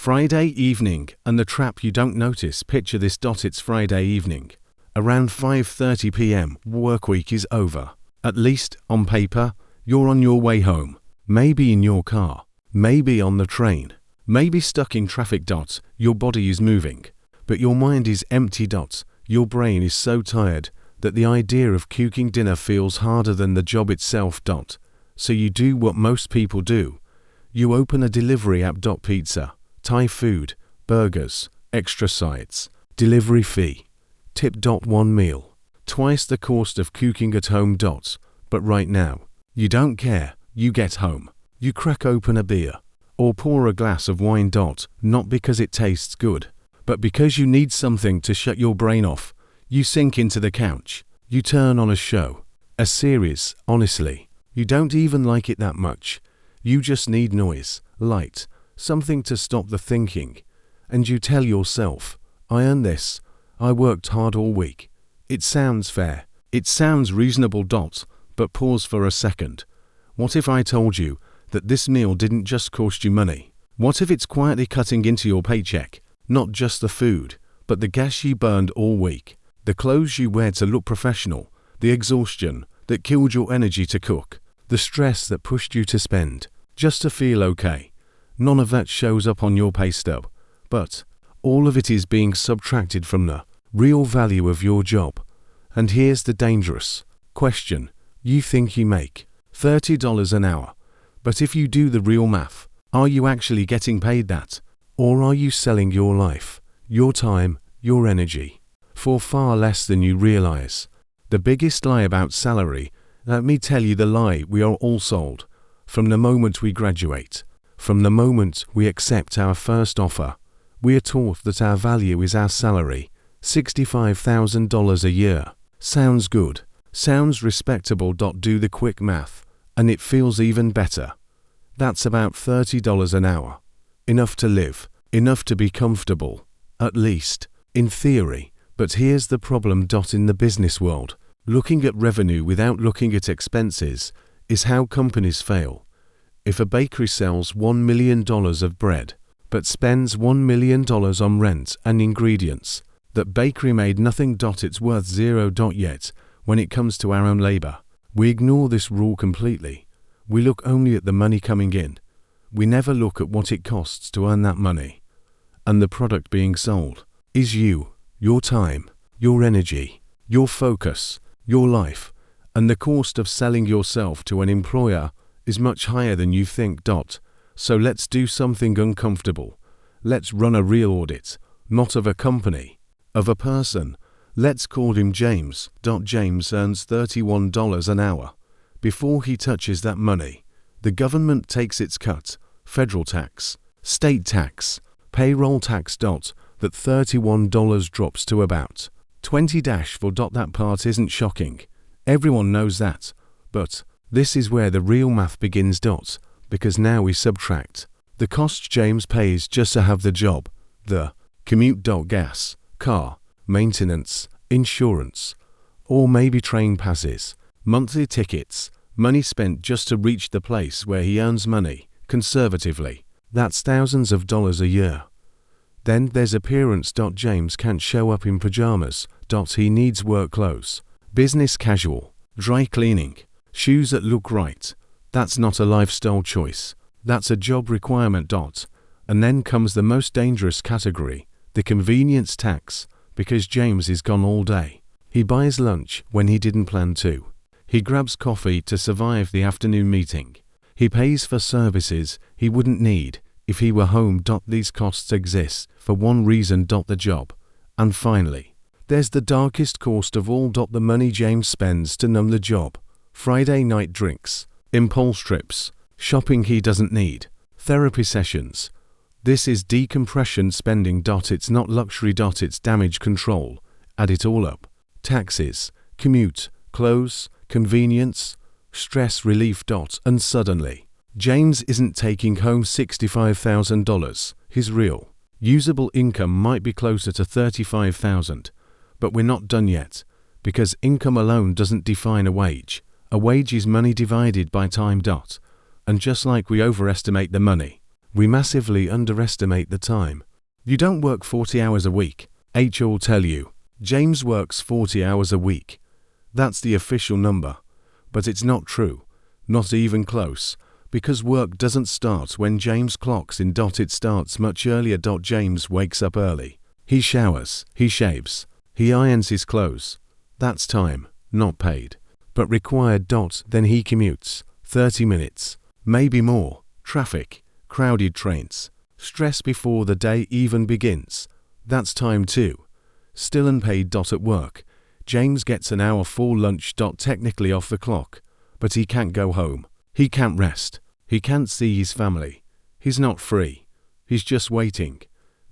Friday evening, and the trap you don't notice. Picture this. It's Friday evening. Around 5:30 p.m. Workweek is over. At least, on paper, you're on your way home. Maybe in your car. Maybe on the train. Maybe stuck in traffic. Your body is moving. But your mind is empty. Your brain is so tired that the idea of cooking dinner feels harder than the job itself. So you do what most people do. You open a delivery app. Pizza, Thai food, burgers, extra sides, delivery fee, tip. One meal, twice the cost of cooking at home. But right now, you don't care. You get home. You crack open a beer or pour a glass of wine. Not because it tastes good, but because you need something to shut your brain off. You sink into the couch. You turn on a show, a series. Honestly, you don't even like it that much. You just need noise, light, something to stop the thinking. And you tell yourself, I earned this. I worked hard all week. It sounds fair. It sounds reasonable. But pause for a second. What if I told you that this meal didn't just cost you money? What if it's quietly cutting into your paycheck? Not just the food, but the gas you burned all week, the clothes you wear to look professional, the exhaustion that killed your energy to cook, the stress that pushed you to spend just to feel okay. None of that shows up on your pay stub, but all of it is being subtracted from the real value of your job. And here's the dangerous question. You think you make $30 an hour, but if you do the real math, are you actually getting paid that? Or are you selling your life, your time, your energy, for far less than you realize? The biggest lie about salary, let me tell you the lie we are all sold. From the moment we graduate, from the moment we accept our first offer, we are taught that our value is our salary. $65,000 a year. Sounds good. Sounds respectable. Do the quick math, and it feels even better. That's about $30 an hour. Enough to live, enough to be comfortable, at least, in theory. But here's the problem. In the business world, looking at revenue without looking at expenses is how companies fail. If a bakery sells $1 million of bread, but spends $1 million on rent and ingredients, that bakery made nothing. It's worth zero. Yet, when it comes to our own labor, we ignore this rule completely. We look only at the money coming in. We never look at what it costs to earn that money. And the product being sold is you, your time, your energy, your focus, your life. And the cost of selling yourself to an employer is much higher than you think. So let's do something uncomfortable. Let's run a real audit, not of a company, of a person. Let's call him James. James earns $31 an hour. Before he touches that money, the government takes its cut. Federal tax, state tax, payroll tax. That $31 drops to about $20. That part isn't shocking. Everyone knows that. But this is where the real math begins. Because now we subtract the cost James pays just to have the job, the commute. Gas, car, maintenance, insurance, or maybe train passes, monthly tickets, money spent just to reach the place where he earns money. Conservatively, that's thousands of dollars a year. Then there's appearance. James can't show up in pajamas. He needs work clothes, business casual, dry cleaning, shoes that look right. That's not a lifestyle choice. That's a job requirement. And then comes the most dangerous category, the convenience tax, because James is gone all day. He buys lunch when he didn't plan to. He grabs coffee to survive the afternoon meeting. He pays for services he wouldn't need if he were home. These costs exist for one reason. The job. And finally, there's the darkest cost of all. The money James spends to numb the job. Friday night drinks, impulse trips, shopping he doesn't need, therapy sessions. This is decompression spending. It's not luxury. It's damage control. Add it all up. Taxes, commute, clothes, convenience, stress relief. And suddenly, James isn't taking home $65,000. His real, usable income might be closer to $35,000. But we're not done yet, because income alone doesn't define a wage. A wage is money divided by time. And just like we overestimate the money, We massively underestimate the time. You don't work 40 hours a week. HR will tell you, James works 40 hours a week. That's the official number. But it's not true. Not even close. Because work doesn't start when James clocks in. It starts much earlier. James wakes up early. He showers. He shaves. He irons his clothes. That's time, not paid, but required. Then he commutes. 30 minutes. Maybe more. Traffic. Crowded trains. Stress before the day even begins. That's time too. Still unpaid. At work, James gets an hour full lunch. Technically off the clock, but he can't go home. He can't rest. He can't see his family. He's not free. He's just waiting.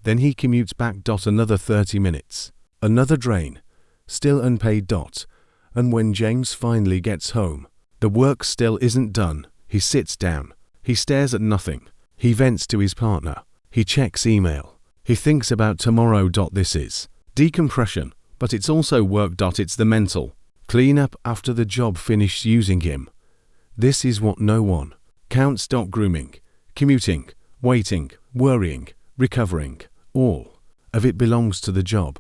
Then he commutes back. Another 30 minutes. Another drain. Still unpaid. And when James finally gets home, the work still isn't done. He sits down. He stares at nothing. He vents to his partner. He checks email. He thinks about tomorrow. This is decompression, but it's also work. It's the mental cleanup after the job finished using him. This is what no one counts. Grooming, commuting, waiting, worrying, recovering, all of it belongs to the job.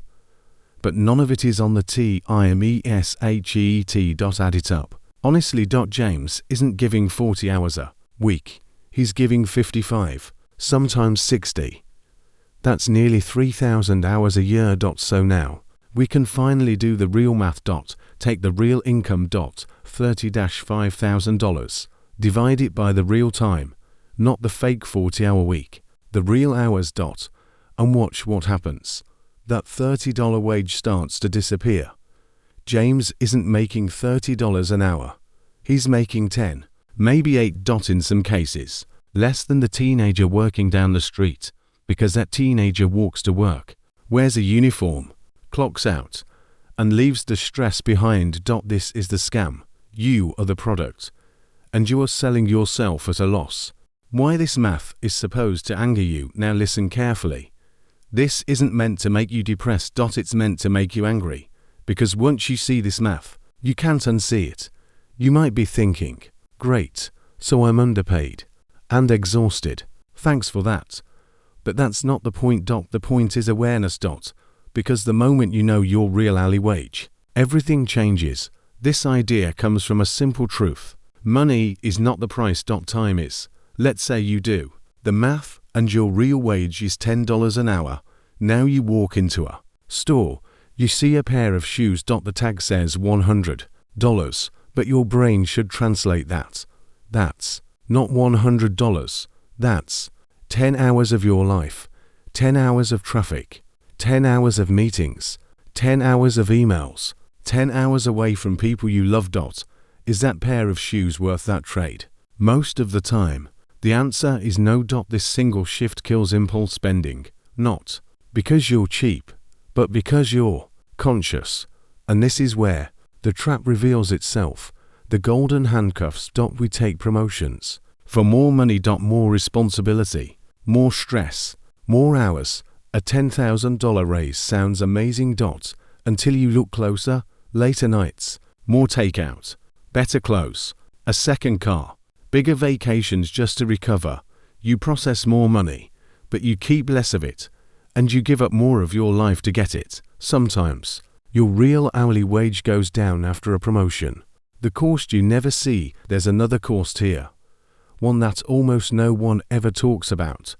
But none of it is on the TIMESHEET. Add it up. Honestly, James isn't giving 40 hours a week. He's giving 55, sometimes 60. That's nearly 3,000 hours a year. So now we can finally do the real math. Take the real income. $30,000. Divide it by the real time, not the fake 40-hour week. The real hours. And watch what happens. That $30 wage starts to disappear. James isn't making $30 an hour. He's making 10, maybe 8. In some cases, less than the teenager working down the street, because that teenager walks to work, wears a uniform, clocks out, and leaves the stress behind. This is the scam. You are the product, and you are selling yourself at a loss. Why this math is supposed to anger you. Now listen carefully. This isn't meant to make you depressed. It's meant to make you angry, because once you see this math, you can't unsee it. You might be thinking, great, so I'm underpaid and exhausted. Thanks for that. But that's not the point. The point is awareness. Because the moment you know your real hourly wage, everything changes. This idea comes from a simple truth. Money is not the price. Time is. Let's say you do the math and your real wage is $10 an hour. Now you walk into a store. You see a pair of shoes. The tag says $100, but your brain should translate that. That's not $100. That's 10 hours of your life, 10 hours of traffic, 10 hours of meetings, 10 hours of emails, 10 hours away from people you love. Is that pair of shoes worth that trade? Most of the time, the answer is no. This single shift kills impulse spending, not because you're cheap, but because you're conscious. And this is where the trap reveals itself. The golden handcuffs. We take promotions for more money. More responsibility, more stress, more hours. A $10,000 raise sounds amazing. Until you look closer. Later nights, more takeout, better clothes, a second car, bigger vacations just to recover. You process more money, but you keep less of it, and you give up more of your life to get it. Sometimes, your real hourly wage goes down after a promotion. The cost you never see. There's another cost here, one that almost no one ever talks about.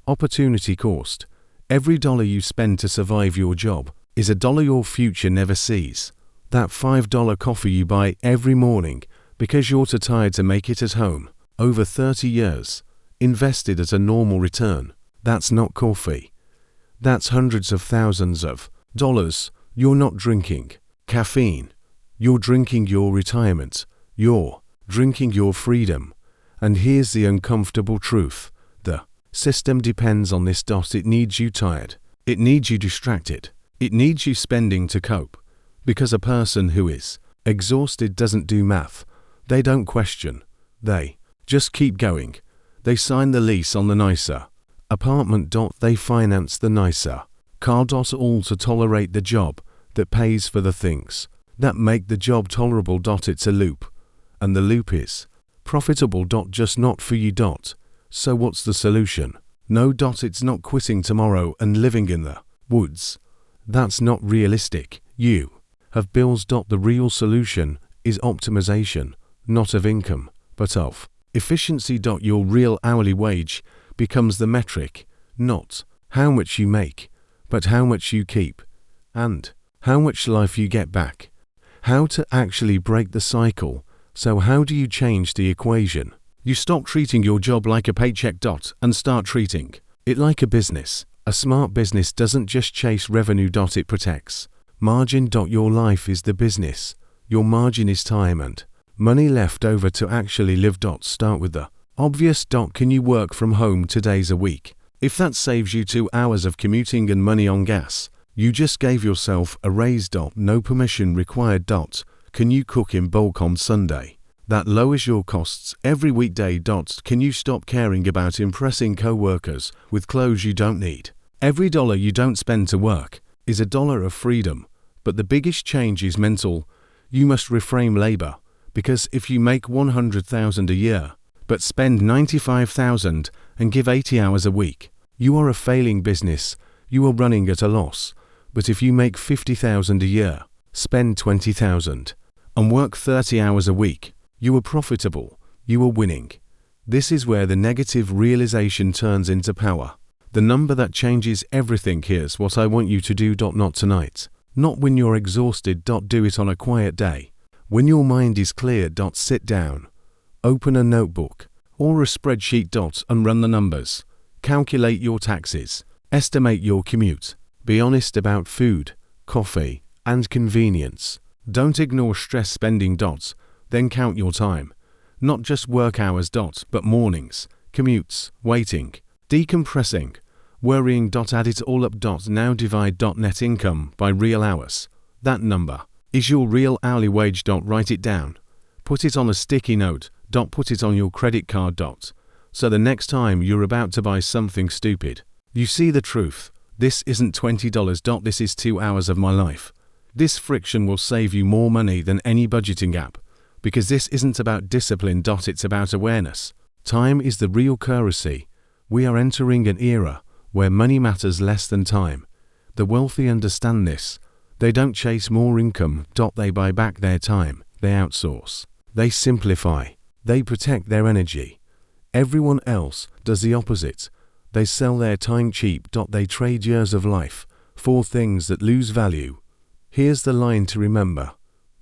Opportunity cost. Every dollar you spend to survive your job is a dollar your future never sees. That $5 coffee you buy every morning because you're too tired to make it at home. Over 30 years, invested at a normal return. That's not coffee. That's hundreds of thousands of dollars. You're not drinking caffeine. You're drinking your retirement. You're drinking your freedom. And here's the uncomfortable truth. The system depends on this. It needs you tired. It needs you distracted. It needs you spending to cope. Because a person who is exhausted doesn't do math. They don't question. They just keep going. They sign the lease on the nicer apartment. They finance the nicer car. All to tolerate the job that pays for the things that make the job tolerable. It's a loop. And the loop is profitable. Just not for you. So what's the solution? No. It's not quitting tomorrow and living in the woods. That's not realistic. You have bills. The real solution is optimization, not of income, but of efficiency. Your real hourly wage becomes the metric, not how much you make, but how much you keep, and how much life you get back. How to actually break the cycle. So how do you change the equation? You stop treating your job like a paycheck. And start treating it like a business. A smart business doesn't just chase revenue. It protects margin. Your life is the business. Your margin is time and money left over to actually live. Start with the obvious. Can you work from home 2 days a week? If that saves you 2 hours of commuting and money on gas, you just gave yourself a raise. No permission required. Can you cook in bulk on Sunday? That lowers your costs every weekday. Can you stop caring about impressing co-workers with clothes you don't need? Every dollar you don't spend to work is a dollar of freedom. But the biggest change is mental. You must reframe labor, because if you make $100,000 a year, but spend $95,000 and give 80 hours a week, you are a failing business. You are running at a loss. But if you make $50,000 a year, spend $20,000, and work 30 hours a week, you are profitable. You are winning. This is where the negative realization turns into power. The number that changes everything. Here's what I want you to do. Not tonight. Not when you're exhausted. Do it on a quiet day. When your mind is clear. Sit down. Open a notebook or a spreadsheet. And run the numbers. Calculate your taxes. Estimate your commute. Be honest about food, coffee, and convenience. Don't ignore stress spending. Then count your time. Not just work hours. But mornings, commutes, waiting, decompressing, worrying. Add it all up. Now divide net income by real hours. That number is your real hourly wage. Write it down. Put it on a sticky note. Put it on your credit card. So the next time you're about to buy something stupid, you see the truth. This isn't $20. This is 2 hours of my life. This friction will save you more money than any budgeting app, because this isn't about discipline. It's about awareness. Time is the real currency. We are entering an era where money matters less than time. The wealthy understand this. They don't chase more income. They buy back their time. They outsource. They simplify. They protect their energy. Everyone else does the opposite. They sell their time cheap. They trade years of life for things that lose value. Here's the line to remember.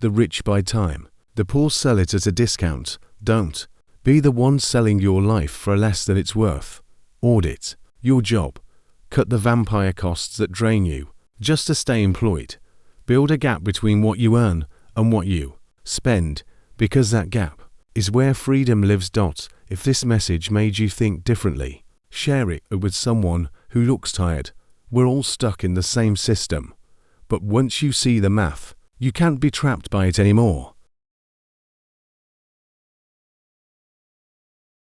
The rich buy time. The poor sell it at a discount. Don't be the one selling your life for less than it's worth. Audit your job. Cut the vampire costs that drain you just to stay employed. Build a gap between what you earn and what you spend, because that gap is where freedom lives. If this message made you think differently, share it with someone who looks tired. We're all stuck in the same system. But once you see the math, you can't be trapped by it anymore.